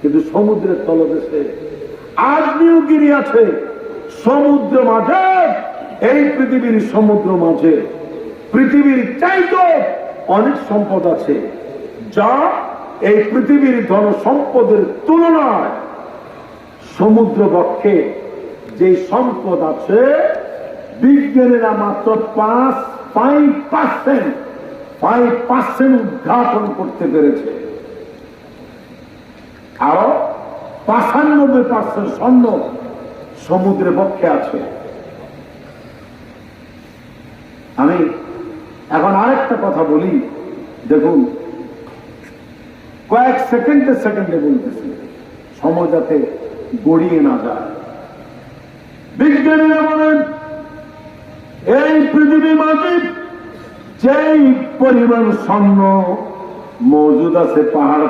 কিন্তু সমুদ্রের তলদেশে আগ্নেয়গিরি আছে। সমুদ্র মাঝে, এই পৃথিবীর সমুদ্র মাঝে পৃথিবীর চাইতে অনেক সম্পদ আছে, যা এই পৃথিবীর ধন সম্পদের তুলনায় সমুদ্র বক্ষে যে সম্পদ আছে, বিজ্ঞানীরা মাত্র 5% উদ্ঘাটন করতে পেরেছে। আরো 95% স্বর্ণ সমুদ্রের পক্ষে আছে। আমি এখন আরেকটা কথা বলি, দেখুন, কয়েক সেকেন্ডে বলতেছি, সময় যাতে গড়িয়ে না যায়। বিজ্ঞানীরা বলেন, এই পৃথিবী মাঝে যেই পরিমাণ স্বর্ণ মজুদ আছে পাহাড়